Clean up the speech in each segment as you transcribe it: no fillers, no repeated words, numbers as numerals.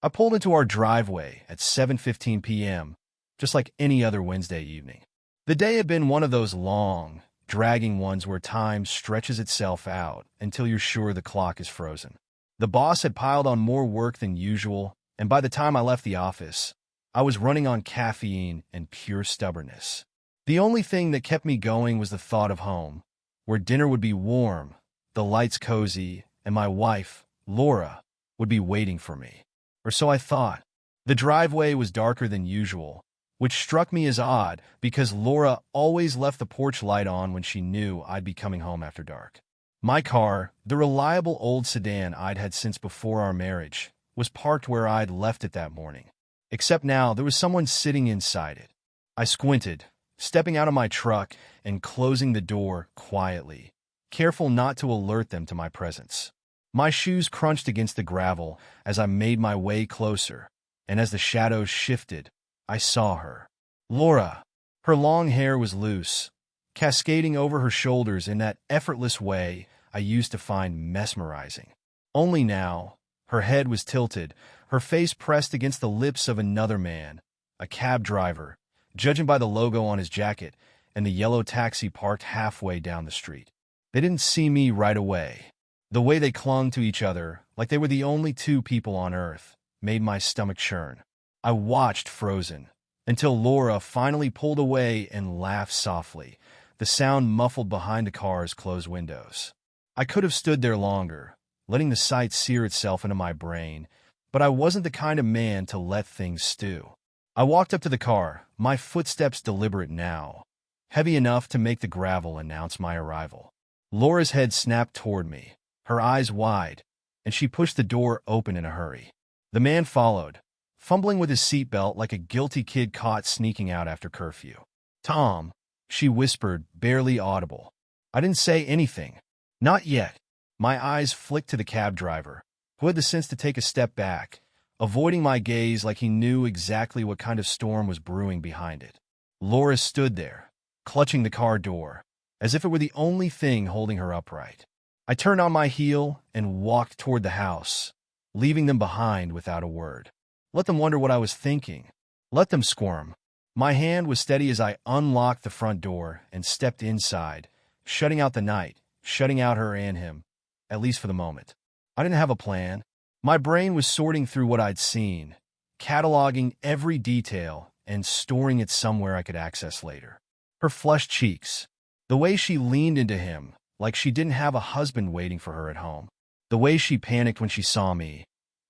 I pulled into our driveway at 7:15 p.m., just like any other Wednesday evening. The day had been one of those long, dragging ones where time stretches itself out until you're sure the clock is frozen. The boss had piled on more work than usual, and by the time I left the office, I was running on caffeine and pure stubbornness. The only thing that kept me going was the thought of home, where dinner would be warm, the lights cozy, and my wife, Laura, would be waiting for me. Or so I thought. The driveway was darker than usual, which struck me as odd because Laura always left the porch light on when she knew I'd be coming home after dark. My car, the reliable old sedan I'd had since before our marriage, was parked where I'd left it that morning. Except now there was someone sitting inside it. I squinted, stepping out of my truck and closing the door quietly, careful not to alert them to my presence. My shoes crunched against the gravel as I made my way closer, and as the shadows shifted, I saw her. Laura. Her long hair was loose, cascading over her shoulders in that effortless way I used to find mesmerizing. Only now, her head was tilted, her face pressed against the lips of another man, a cab driver, judging by the logo on his jacket and the yellow taxi parked halfway down the street. They didn't see me right away. The way they clung to each other, like they were the only two people on Earth, made my stomach churn. I watched frozen, until Laura finally pulled away and laughed softly, the sound muffled behind the car's closed windows. I could have stood there longer, letting the sight sear itself into my brain, but I wasn't the kind of man to let things stew. I walked up to the car, my footsteps deliberate now, heavy enough to make the gravel announce my arrival. Laura's head snapped toward me, her eyes wide, and she pushed the door open in a hurry. The man followed, fumbling with his seatbelt like a guilty kid caught sneaking out after curfew. "Tom," she whispered, barely audible. I didn't say anything. Not yet. My eyes flicked to the cab driver, who had the sense to take a step back, avoiding my gaze like he knew exactly what kind of storm was brewing behind it. Laura stood there, clutching the car door, as if it were the only thing holding her upright. I turned on my heel and walked toward the house, leaving them behind without a word. Let them wonder what I was thinking. Let them squirm. My hand was steady as I unlocked the front door and stepped inside, shutting out the night, shutting out her and him, at least for the moment. I didn't have a plan. My brain was sorting through what I'd seen, cataloging every detail and storing it somewhere I could access later. Her flushed cheeks, the way she leaned into him, like she didn't have a husband waiting for her at home. The way she panicked when she saw me,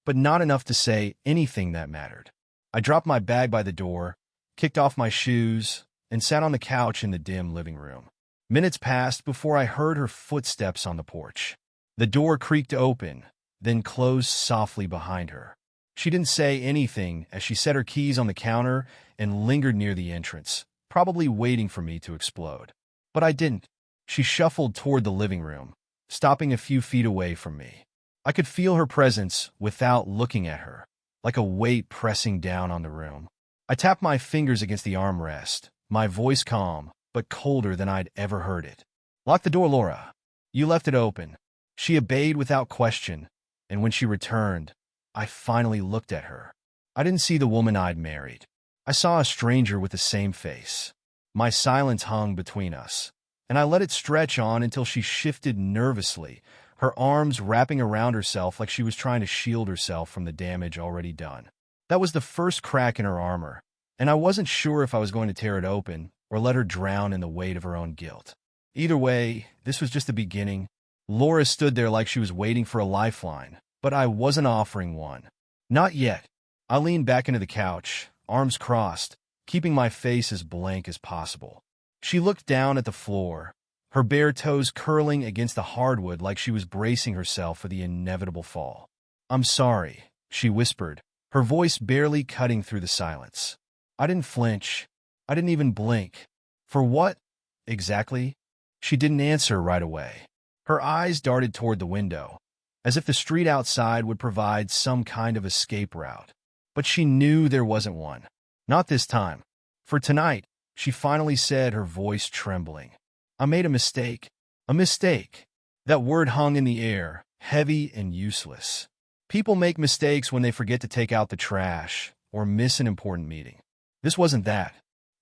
but not enough to say anything that mattered. I dropped my bag by the door, kicked off my shoes, and sat on the couch in the dim living room. Minutes passed before I heard her footsteps on the porch. The door creaked open, then closed softly behind her. She didn't say anything as she set her keys on the counter and lingered near the entrance, probably waiting for me to explode. But I didn't. She shuffled toward the living room, stopping a few feet away from me. I could feel her presence without looking at her, like a weight pressing down on the room. I tapped my fingers against the armrest, my voice calm, but colder than I'd ever heard it. "Lock the door, Laura." "You left it open." She obeyed without question, and when she returned, I finally looked at her. I didn't see the woman I'd married. I saw a stranger with the same face. My silence hung between us, and I let it stretch on until she shifted nervously, her arms wrapping around herself like she was trying to shield herself from the damage already done. That was the first crack in her armor, and I wasn't sure if I was going to tear it open or let her drown in the weight of her own guilt. Either way, this was just the beginning. Laura stood there like she was waiting for a lifeline, but I wasn't offering one. Not yet. I leaned back into the couch, arms crossed, keeping my face as blank as possible. She looked down at the floor, her bare toes curling against the hardwood like she was bracing herself for the inevitable fall. "I'm sorry," she whispered, her voice barely cutting through the silence. I didn't flinch. I didn't even blink. For what, exactly? She didn't answer right away. Her eyes darted toward the window, as if the street outside would provide some kind of escape route. But she knew there wasn't one. Not this time. For tonight, she finally said, her voice trembling. "I made a mistake." A mistake. That word hung in the air, heavy and useless. People make mistakes when they forget to take out the trash or miss an important meeting. This wasn't that.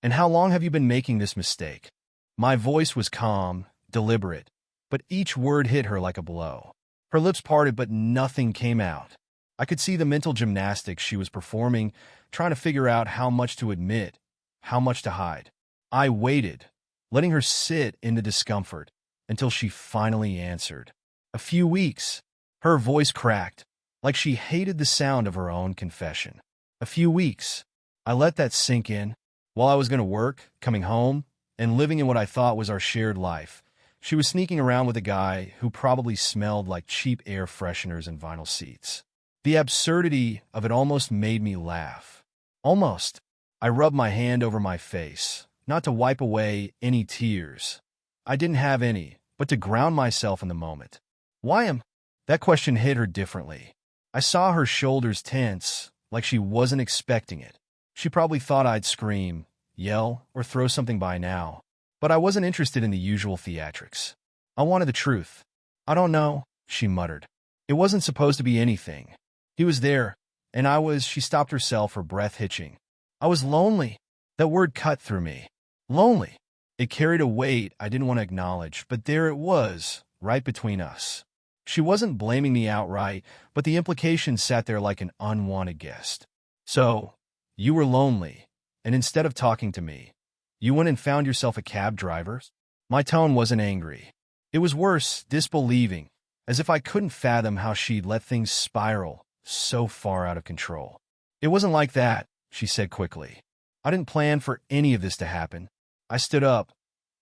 And how long have you been making this mistake? My voice was calm, deliberate, but each word hit her like a blow. Her lips parted, but nothing came out. I could see the mental gymnastics she was performing, trying to figure out how much to admit, how much to hide. I waited, letting her sit in the discomfort, until she finally answered. A few weeks. Her voice cracked, like she hated the sound of her own confession. A few weeks. I let that sink in. While I was going to work, coming home, and living in what I thought was our shared life, she was sneaking around with a guy who probably smelled like cheap air fresheners and vinyl seats. The absurdity of it almost made me laugh. Almost. I rubbed my hand over my face, not to wipe away any tears. I didn't have any, but to ground myself in the moment. Why am? That question hit her differently. I saw her shoulders tense, like she wasn't expecting it. She probably thought I'd scream, yell, or throw something by now. But I wasn't interested in the usual theatrics. I wanted the truth. I don't know, she muttered. It wasn't supposed to be anything. He was there, and she stopped herself, her breath hitching. I was lonely. That word cut through me. Lonely. It carried a weight I didn't want to acknowledge, but there it was, right between us. She wasn't blaming me outright, but the implication sat there like an unwanted guest. So, you were lonely, and instead of talking to me, you went and found yourself a cab driver? My tone wasn't angry. It was worse, disbelieving, as if I couldn't fathom how she'd let things spiral so far out of control. It wasn't like that, she said quickly. I didn't plan for any of this to happen. I stood up,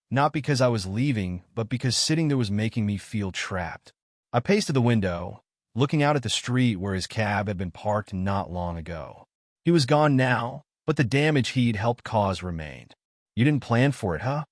not because I was leaving, but because sitting there was making me feel trapped. I paced to the window, looking out at the street where his cab had been parked not long ago. He was gone now, but the damage he'd helped cause remained. You didn't plan for it, huh?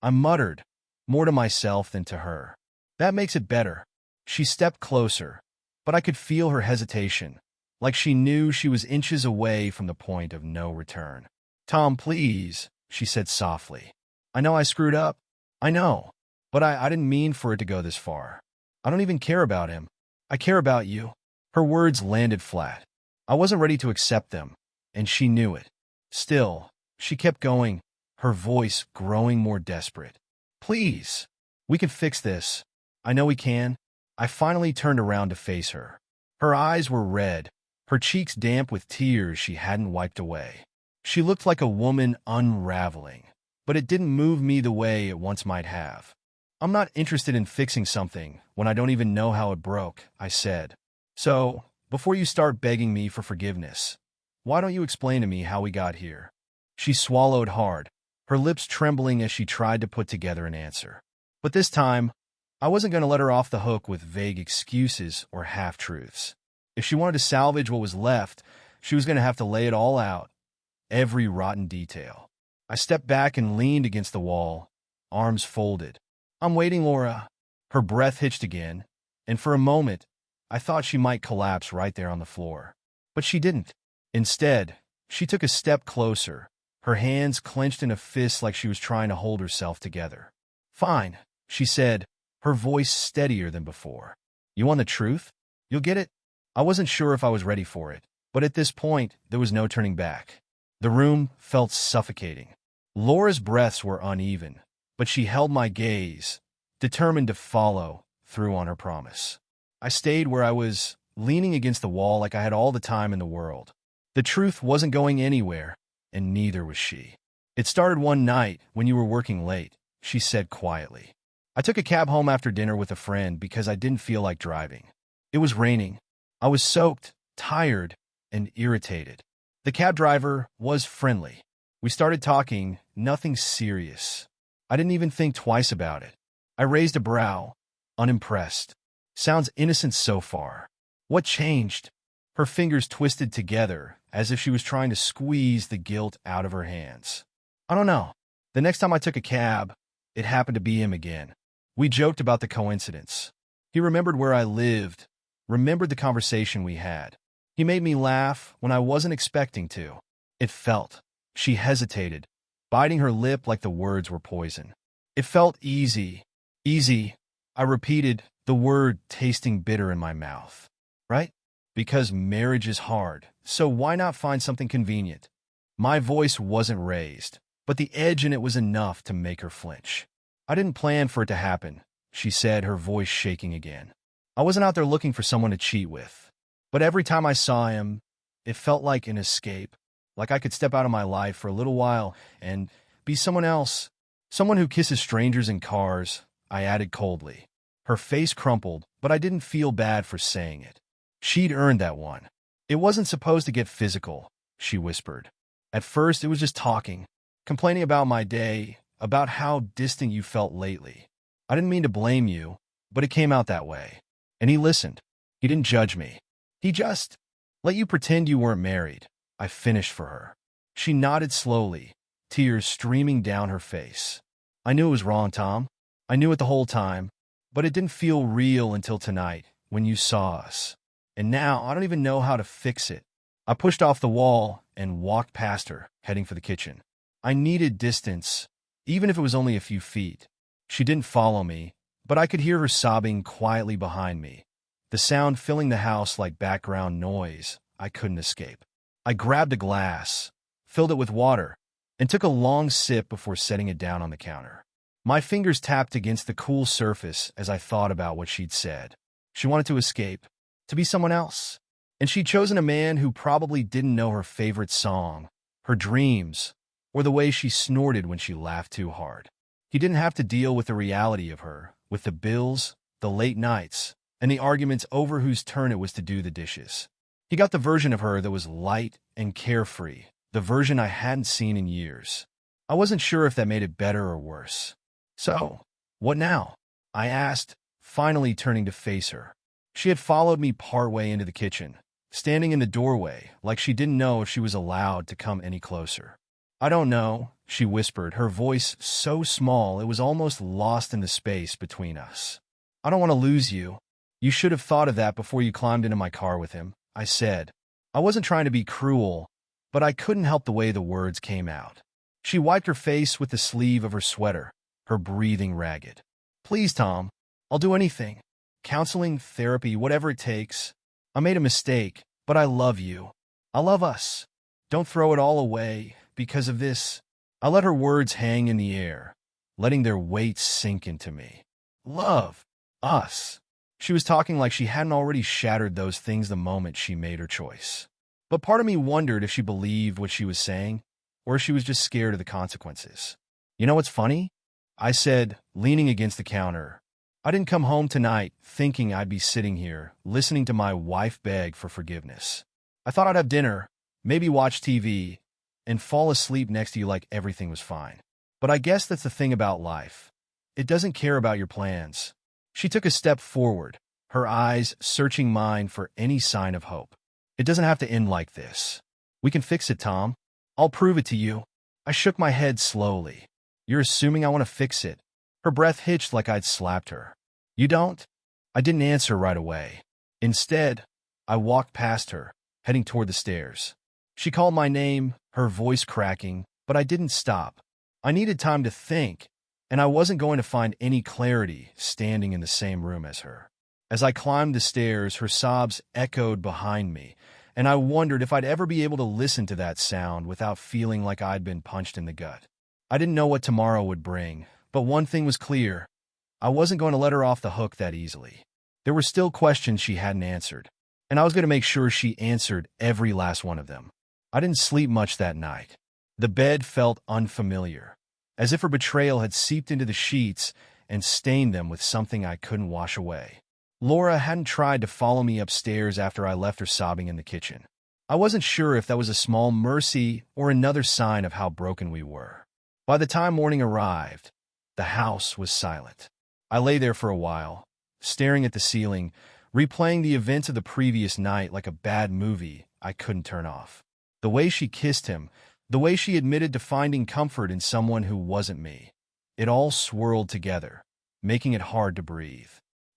I muttered, more to myself than to her. That makes it better. She stepped closer, but I could feel her hesitation, like she knew she was inches away from the point of no return. Tom, please, she said softly. I know I screwed up. I know. But I didn't mean for it to go this far. I don't even care about him. I care about you. Her words landed flat. I wasn't ready to accept them, and she knew it. Still, she kept going, her voice growing more desperate. Please. We can fix this. I know we can. I finally turned around to face her. Her eyes were red, her cheeks damp with tears she hadn't wiped away. She looked like a woman unraveling, but it didn't move me the way it once might have. I'm not interested in fixing something when I don't even know how it broke, I said. So, before you start begging me for forgiveness, why don't you explain to me how we got here? She swallowed hard, her lips trembling as she tried to put together an answer. But this time, I wasn't going to let her off the hook with vague excuses or half-truths. If she wanted to salvage what was left, she was going to have to lay it all out, every rotten detail. I stepped back and leaned against the wall, arms folded. I'm waiting, Laura. Her breath hitched again, and for a moment, I thought she might collapse right there on the floor. But she didn't. Instead, she took a step closer, her hands clenched in a fist like she was trying to hold herself together. Fine, she said, her voice steadier than before. You want the truth? You'll get it? I wasn't sure if I was ready for it, but at this point, there was no turning back. The room felt suffocating. Laura's breaths were uneven, but she held my gaze, determined to follow through on her promise. I stayed where I was, leaning against the wall like I had all the time in the world. The truth wasn't going anywhere, and neither was she. It started one night when you were working late, she said quietly. I took a cab home after dinner with a friend because I didn't feel like driving. It was raining. I was soaked, tired, and irritated. The cab driver was friendly. We started talking, nothing serious. I didn't even think twice about it. I raised a brow, unimpressed. Sounds innocent so far. What changed? Her fingers twisted together, as if she was trying to squeeze the guilt out of her hands. I don't know. The next time I took a cab, it happened to be him again. We joked about the coincidence. He remembered where I lived, remembered the conversation we had. He made me laugh when I wasn't expecting to. It felt. She hesitated, biting her lip like the words were poison. It felt easy. Easy. I repeated, the word tasting bitter in my mouth. Right? Because marriage is hard, so why not find something convenient? My voice wasn't raised, but the edge in it was enough to make her flinch. I didn't plan for it to happen, she said, her voice shaking again. I wasn't out there looking for someone to cheat with. But every time I saw him, it felt like an escape, like I could step out of my life for a little while and be someone else. Someone who kisses strangers in cars, I added coldly. Her face crumpled, but I didn't feel bad for saying it. She'd earned that one. It wasn't supposed to get physical, she whispered. At first, it was just talking, complaining about my day, about how distant you felt lately. I didn't mean to blame you, but it came out that way. And he listened. He didn't judge me. He just let you pretend you weren't married. I finished for her. She nodded slowly, tears streaming down her face. I knew it was wrong, Tom. I knew it the whole time, but it didn't feel real until tonight, when you saw us. And now I don't even know how to fix it. I pushed off the wall and walked past her, heading for the kitchen. I needed distance, even if it was only a few feet. She didn't follow me, but I could hear her sobbing quietly behind me, the sound filling the house like background noise I couldn't escape. I grabbed a glass, filled it with water, and took a long sip before setting it down on the counter. My fingers tapped against the cool surface as I thought about what she'd said. She wanted to escape, to be someone else. And she'd chosen a man who probably didn't know her favorite song, her dreams, or the way she snorted when she laughed too hard. He didn't have to deal with the reality of her, with the bills, the late nights, and the arguments over whose turn it was to do the dishes. He got the version of her that was light and carefree, the version I hadn't seen in years. I wasn't sure if that made it better or worse. So, what now? I asked, finally turning to face her. She had followed me partway into the kitchen, standing in the doorway like she didn't know if she was allowed to come any closer. I don't know, she whispered, her voice so small it was almost lost in the space between us. I don't want to lose you. You should have thought of that before you climbed into my car with him, I said. I wasn't trying to be cruel, but I couldn't help the way the words came out. She wiped her face with the sleeve of her sweater, her breathing ragged. Please, Tom, I'll do anything. Counseling, therapy, whatever it takes. I made a mistake, but I love you. I love us. Don't throw it all away because of this. I let her words hang in the air, letting their weight sink into me. Love. Us. She was talking like she hadn't already shattered those things the moment she made her choice. But part of me wondered if she believed what she was saying, or if she was just scared of the consequences. You know what's funny? I said, leaning against the counter. I didn't come home tonight thinking I'd be sitting here, listening to my wife beg for forgiveness. I thought I'd have dinner, maybe watch TV, and fall asleep next to you like everything was fine. But I guess that's the thing about life. It doesn't care about your plans. She took a step forward, her eyes searching mine for any sign of hope. It doesn't have to end like this. We can fix it, Tom. I'll prove it to you. I shook my head slowly. You're assuming I want to fix it. Her breath hitched like I'd slapped her. You don't? I didn't answer right away. Instead, I walked past her, heading toward the stairs. She called my name, her voice cracking, but I didn't stop. I needed time to think, and I wasn't going to find any clarity standing in the same room as her. As I climbed the stairs, her sobs echoed behind me, and I wondered if I'd ever be able to listen to that sound without feeling like I'd been punched in the gut. I didn't know what tomorrow would bring, but one thing was clear. I wasn't going to let her off the hook that easily. There were still questions she hadn't answered, and I was going to make sure she answered every last one of them. I didn't sleep much that night. The bed felt unfamiliar, as if her betrayal had seeped into the sheets and stained them with something I couldn't wash away. Laura hadn't tried to follow me upstairs after I left her sobbing in the kitchen. I wasn't sure if that was a small mercy or another sign of how broken we were. By the time morning arrived, the house was silent. I lay there for a while, staring at the ceiling, replaying the events of the previous night like a bad movie I couldn't turn off. The way she kissed him, the way she admitted to finding comfort in someone who wasn't me. It all swirled together, making it hard to breathe.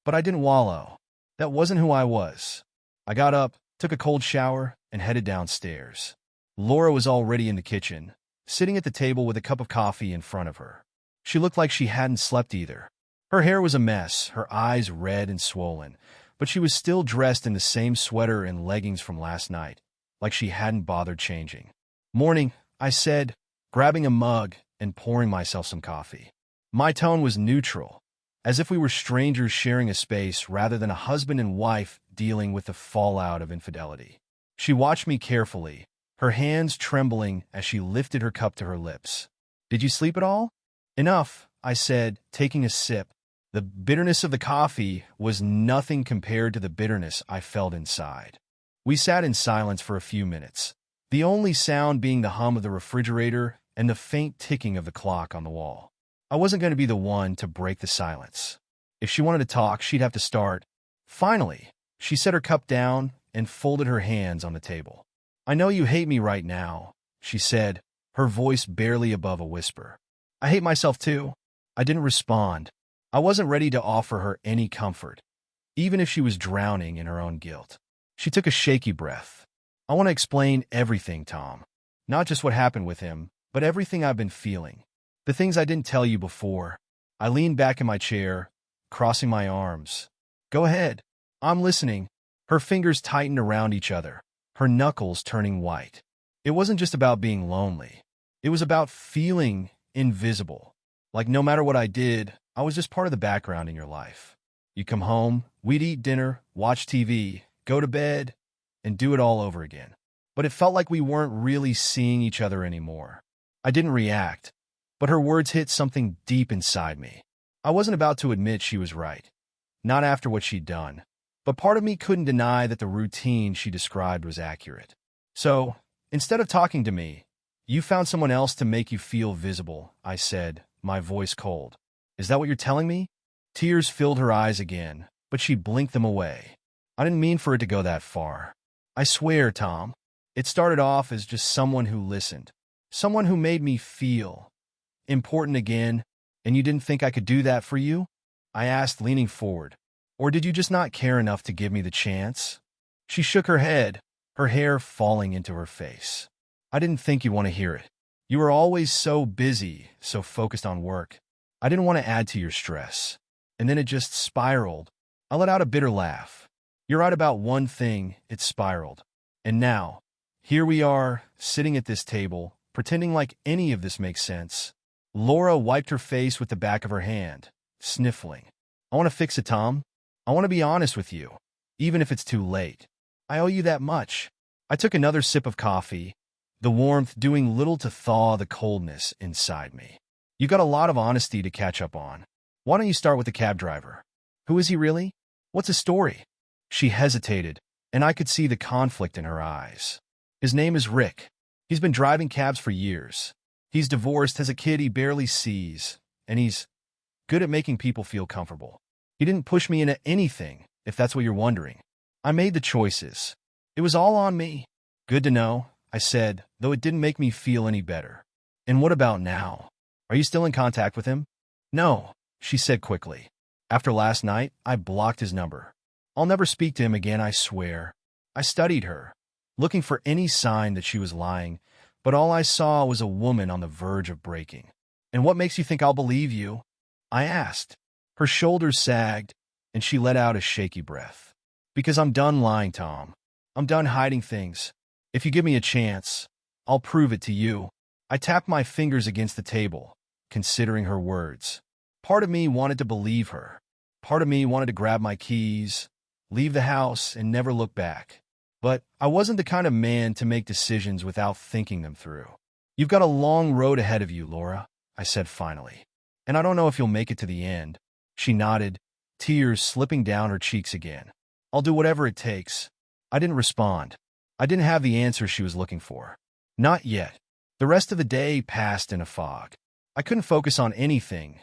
But I didn't wallow. That wasn't who I was. I got up, took a cold shower, and headed downstairs. Laura was already in the kitchen, sitting at the table with a cup of coffee in front of her. She looked like she hadn't slept either. Her hair was a mess, her eyes red and swollen, but she was still dressed in the same sweater and leggings from last night, like she hadn't bothered changing. "Morning," I said, grabbing a mug and pouring myself some coffee. My tone was neutral, as if we were strangers sharing a space rather than a husband and wife dealing with the fallout of infidelity. She watched me carefully, her hands trembling as she lifted her cup to her lips. "Did you sleep at all?" "Enough," I said, taking a sip. The bitterness of the coffee was nothing compared to the bitterness I felt inside. We sat in silence for a few minutes, the only sound being the hum of the refrigerator and the faint ticking of the clock on the wall. I wasn't going to be the one to break the silence. If she wanted to talk, she'd have to start. Finally, she set her cup down and folded her hands on the table. "I know you hate me right now," she said, her voice barely above a whisper. "I hate myself too." I didn't respond. I wasn't ready to offer her any comfort, even if she was drowning in her own guilt. She took a shaky breath. "I want to explain everything, Tom. Not just what happened with him, but everything I've been feeling. The things I didn't tell you before." I leaned back in my chair, crossing my arms. "Go ahead. I'm listening." Her fingers tightened around each other, her knuckles turning white. It wasn't just about being lonely. It was about feeling invisible. Like no matter what I did, I was just part of the background in your life. You come home, we'd eat dinner, watch TV, go to bed, and do it all over again. But it felt like we weren't really seeing each other anymore. I didn't react, but her words hit something deep inside me. I wasn't about to admit she was right. Not after what she'd done. But part of me couldn't deny that the routine she described was accurate. "So, instead of talking to me, you found someone else to make you feel visible," I said, my voice cold. "Is that what you're telling me?" Tears filled her eyes again, but she blinked them away. "I didn't mean for it to go that far. I swear, Tom. It started off as just someone who listened. Someone who made me feel important again, and you didn't think I could do that for you?" I asked, leaning forward. "Or did you just not care enough to give me the chance?" She shook her head, her hair falling into her face. "I didn't think you'd want to hear it. You were always so busy, so focused on work. I didn't want to add to your stress." And then it just spiraled. I let out a bitter laugh. "You're right about one thing, it spiraled. And now, here we are, sitting at this table, pretending like any of this makes sense." Laura wiped her face with the back of her hand, sniffling. "I want to fix it, Tom. I want to be honest with you, even if it's too late. I owe you that much." I took another sip of coffee, the warmth doing little to thaw the coldness inside me. "You got a lot of honesty to catch up on. Why don't you start with the cab driver? Who is he really? What's his story?" She hesitated, and I could see the conflict in her eyes. "His name is Rick. He's been driving cabs for years. He's divorced, has a kid he barely sees, and he's good at making people feel comfortable. He didn't push me into anything, if that's what you're wondering. I made the choices. It was all on me." "Good to know," I said, though it didn't make me feel any better. "And what about now? Are you still in contact with him?" "No," she said quickly. "After last night, I blocked his number. I'll never speak to him again, I swear." I studied her, looking for any sign that she was lying, but all I saw was a woman on the verge of breaking. "And what makes you think I'll believe you?" I asked. Her shoulders sagged, and she let out a shaky breath. "Because I'm done lying, Tom. I'm done hiding things. If you give me a chance, I'll prove it to you." I tapped my fingers against the table, considering her words. Part of me wanted to believe her. Part of me wanted to grab my keys, leave the house, and never look back. But I wasn't the kind of man to make decisions without thinking them through. "You've got a long road ahead of you, Laura," I said finally. "And I don't know if you'll make it to the end." She nodded, tears slipping down her cheeks again. "I'll do whatever it takes." I didn't respond. I didn't have the answer she was looking for. Not yet. The rest of the day passed in a fog. I couldn't focus on anything.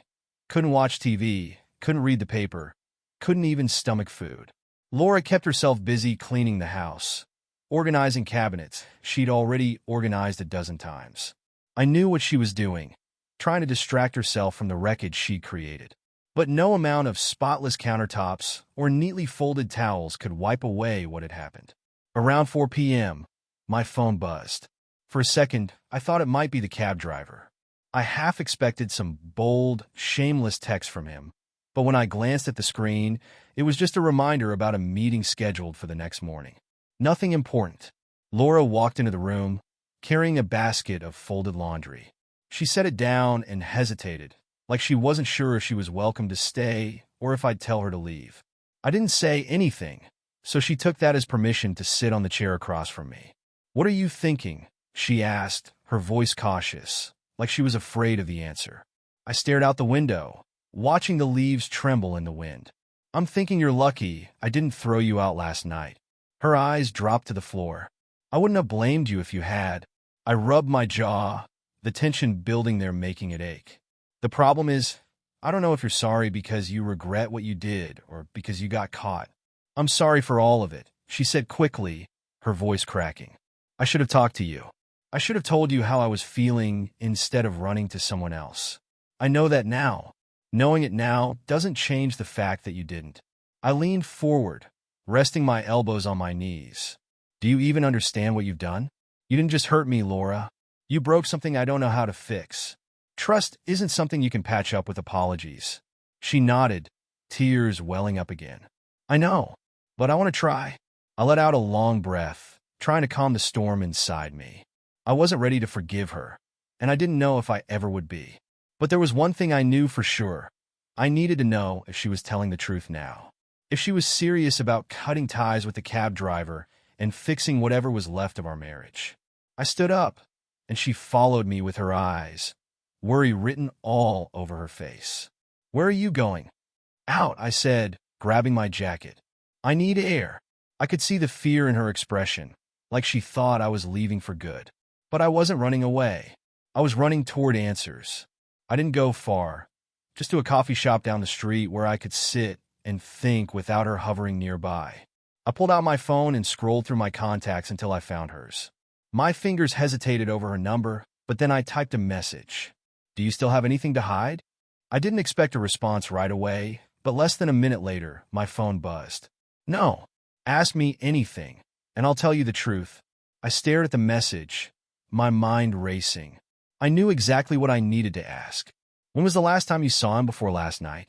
Couldn't watch TV, couldn't read the paper, couldn't even stomach food. Laura kept herself busy cleaning the house, organizing cabinets she'd already organized a dozen times. I knew what she was doing, trying to distract herself from the wreckage she created. But no amount of spotless countertops or neatly folded towels could wipe away what had happened. Around 4 p.m., my phone buzzed. For a second, I thought it might be the cab driver. I half expected some bold, shameless text from him, But when I glanced at the screen, it was just a reminder about a meeting scheduled for the next morning. Nothing important. Laura walked into the room, carrying a basket of folded laundry. She set it down and hesitated, like she wasn't sure if she was welcome to stay or if I'd tell her to leave. I didn't say anything, so she took that as permission to sit on the chair across from me. "What are you thinking?" she asked, her voice cautious, like she was afraid of the answer. I stared out the window, watching the leaves tremble in the wind. "I'm thinking you're lucky I didn't throw you out last night." Her eyes dropped to the floor. "I wouldn't have blamed you if you had." I rubbed my jaw, the tension building there making it ache. "The problem is, I don't know if you're sorry because you regret what you did or because you got caught." "I'm sorry for all of it," she said quickly, her voice cracking. "I should have talked to you. I should have told you how I was feeling instead of running to someone else. I know that now. Knowing it now doesn't change the fact that you didn't." I leaned forward, resting my elbows on my knees. "Do you even understand what you've done? You didn't just hurt me, Laura. You broke something I don't know how to fix. Trust isn't something you can patch up with apologies." She nodded, tears welling up again. "I know, but I want to try." I let out a long breath, trying to calm the storm inside me. I wasn't ready to forgive her, and I didn't know if I ever would be. But there was one thing I knew for sure. I needed to know if she was telling the truth now. If she was serious about cutting ties with the cab driver and fixing whatever was left of our marriage. I stood up, and she followed me with her eyes, worry written all over her face. "Where are you going?" "Out," I said, grabbing my jacket. "I need air." I could see the fear in her expression, like she thought I was leaving for good. But I wasn't running away. I was running toward answers. I didn't go far, just to a coffee shop down the street where I could sit and think without her hovering nearby. I pulled out my phone and scrolled through my contacts until I found hers. My fingers hesitated over her number, but then I typed a message. "Do you still have anything to hide?" I didn't expect a response right away, but less than a minute later, my phone buzzed. "No. Ask me anything, and I'll tell you the truth." I stared at the message, my mind racing. I knew exactly what I needed to ask. "When was the last time you saw him before last night?"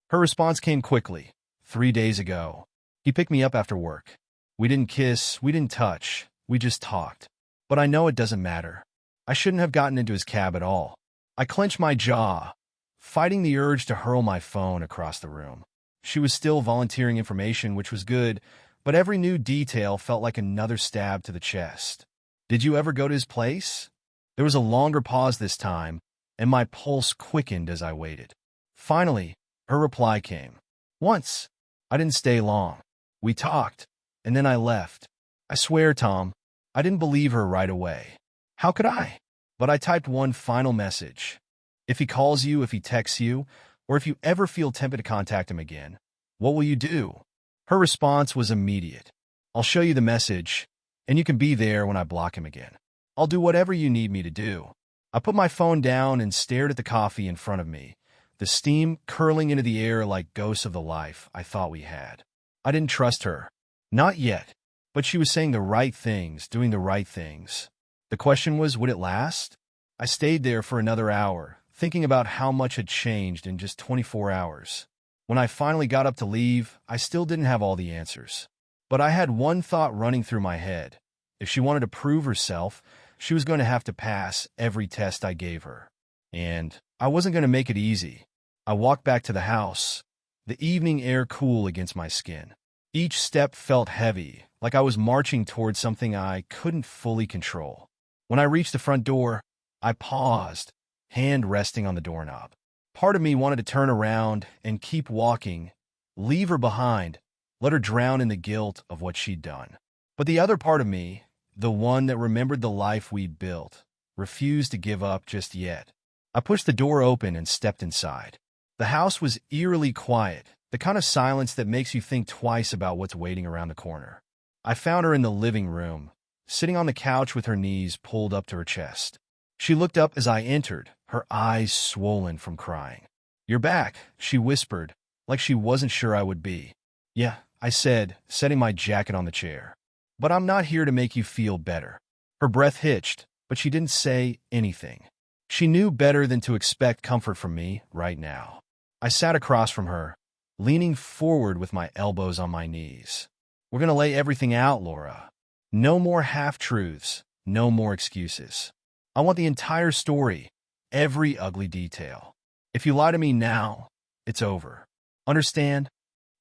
Her response came quickly. 3 days ago. He picked me up after work. We didn't kiss, we didn't touch, we just talked. But I know it doesn't matter. I shouldn't have gotten into his cab at all. I clenched my jaw, fighting the urge to hurl my phone across the room. She was still volunteering information, which was good, but every new detail felt like another stab to the chest. "Did you ever go to his place?" There was a longer pause this time, and my pulse quickened as I waited. Finally, her reply came. "Once." I didn't stay long. We talked, and then I left. I swear, Tom, I didn't believe her right away. How could I? But I typed one final message. "If he calls you, if he texts you, or if you ever feel tempted to contact him again, what will you do?" Her response was immediate. "I'll show you the message, and you can be there when I block him again. I'll do whatever you need me to do." I put my phone down and stared at the coffee in front of me, the steam curling into the air like ghosts of the life I thought we had. I didn't trust her. Not yet. But she was saying the right things, doing the right things. The question was, would it last? I stayed there for another hour, thinking about how much had changed in just 24 hours. When I finally got up to leave, I still didn't have all the answers. But I had one thought running through my head. If she wanted to prove herself, she was going to have to pass every test I gave her. And I wasn't going to make it easy. I walked back to the house, the evening air cool against my skin. Each step felt heavy, like I was marching towards something I couldn't fully control. When I reached the front door, I paused, hand resting on the doorknob. Part of me wanted to turn around and keep walking, leave her behind, let her drown in the guilt of what she'd done. But the other part of me, the one that remembered the life we'd built, refused to give up just yet. I pushed the door open and stepped inside. The house was eerily quiet, the kind of silence that makes you think twice about what's waiting around the corner. I found her in the living room, sitting on the couch with her knees pulled up to her chest. She looked up as I entered, her eyes swollen from crying. "You're back," she whispered, like she wasn't sure I would be. "Yeah," I said, setting my jacket on the chair. "But I'm not here to make you feel better." Her breath hitched, but she didn't say anything. She knew better than to expect comfort from me right now. I sat across from her, leaning forward with my elbows on my knees. We're going to lay everything out, Laura. No more half-truths, no more excuses. I want the entire story, every ugly detail. If you lie to me now, it's over. Understand?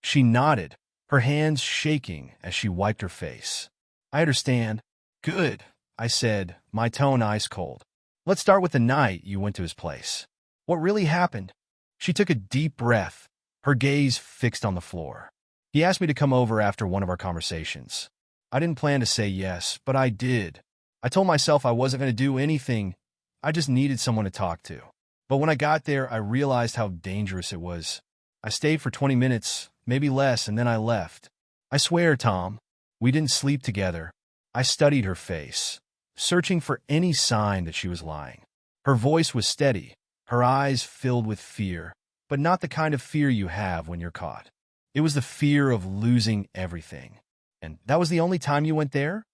She nodded, her hands shaking as she wiped her face. I understand. Good, I said, my tone ice cold. Let's start with the night you went to his place. What really happened? She took a deep breath, her gaze fixed on the floor. He asked me to come over after one of our conversations. I didn't plan to say yes, but I did. I told myself I wasn't going to do anything. I just needed someone to talk to. But when I got there, I realized how dangerous it was. I stayed for 20 minutes, maybe less, and then I left. I swear, Tom, we didn't sleep together. I studied her face, searching for any sign that she was lying. Her voice was steady, her eyes filled with fear, but not the kind of fear you have when you're caught. It was the fear of losing everything. And that was the only time you went there?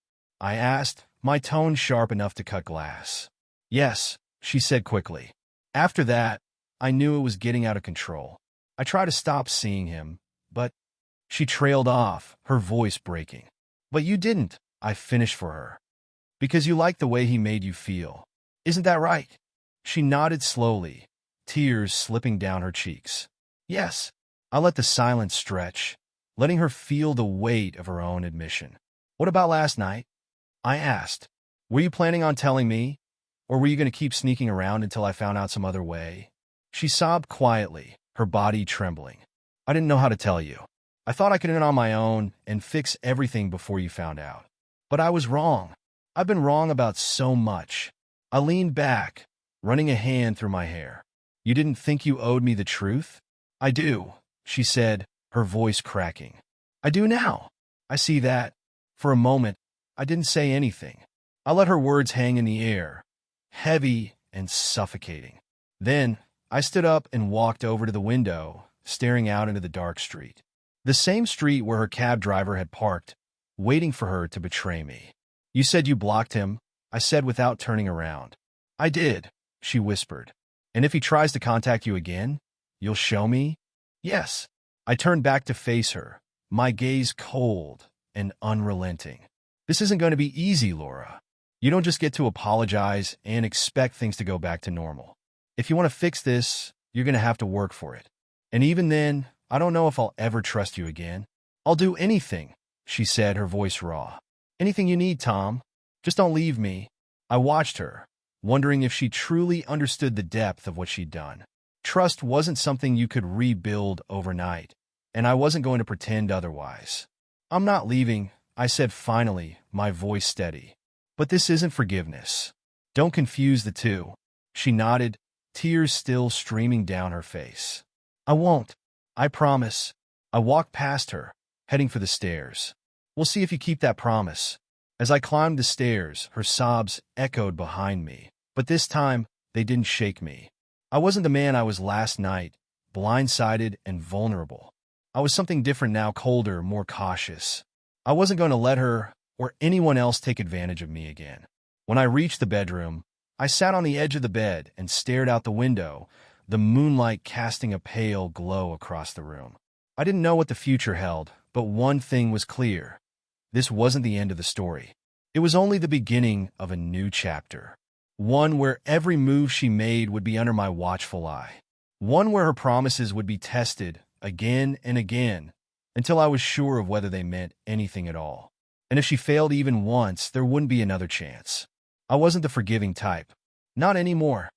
I asked, my tone sharp enough to cut glass. Yes, she said quickly. After that, I knew it was getting out of control. I tried to stop seeing him, but she trailed off, her voice breaking. But you didn't, I finished for her. Because you liked the way he made you feel. Isn't that right? She nodded slowly, tears slipping down her cheeks. Yes, I let the silence stretch, letting her feel the weight of her own admission. What about last night? I asked. Were you planning on telling me? Or were you going to keep sneaking around until I found out some other way? She sobbed quietly, her body trembling. I didn't know how to tell you. I thought I could in on my own and fix everything before you found out. But I was wrong. I've been wrong about so much. I leaned back, running a hand through my hair. You didn't think you owed me the truth? I do, she said, her voice cracking. I do now. I see that. For a moment, I didn't say anything. I let her words hang in the air, heavy and suffocating. Then, I stood up and walked over to the window, staring out into the dark street. The same street where her cab driver had parked, waiting for her to betray me. You said you blocked him, I said without turning around. I did, she whispered. And if he tries to contact you again, you'll show me? Yes. I turned back to face her, my gaze cold and unrelenting. This isn't going to be easy, Laura. You don't just get to apologize and expect things to go back to normal. If you want to fix this, you're going to have to work for it. And even then, I don't know if I'll ever trust you again. I'll do anything, she said, her voice raw. Anything you need, Tom. Just don't leave me. I watched her, wondering if she truly understood the depth of what she'd done. Trust wasn't something you could rebuild overnight, and I wasn't going to pretend otherwise. I'm not leaving, I said finally, my voice steady. But this isn't forgiveness. Don't confuse the two. She nodded, tears still streaming down her face. I won't. I promise. I walked past her, heading for the stairs. We'll see if you keep that promise. As I climbed the stairs, her sobs echoed behind me. But this time, they didn't shake me. I wasn't the man I was last night, blindsided and vulnerable. I was something different now, colder, more cautious. I wasn't going to let her or anyone else take advantage of me again. When I reached the bedroom, I sat on the edge of the bed and stared out the window, the moonlight casting a pale glow across the room. I didn't know what the future held, but one thing was clear. This wasn't the end of the story. It was only the beginning of a new chapter. One where every move she made would be under my watchful eye. One where her promises would be tested again and again until I was sure of whether they meant anything at all. And if she failed even once, there wouldn't be another chance. I wasn't the forgiving type. Not anymore.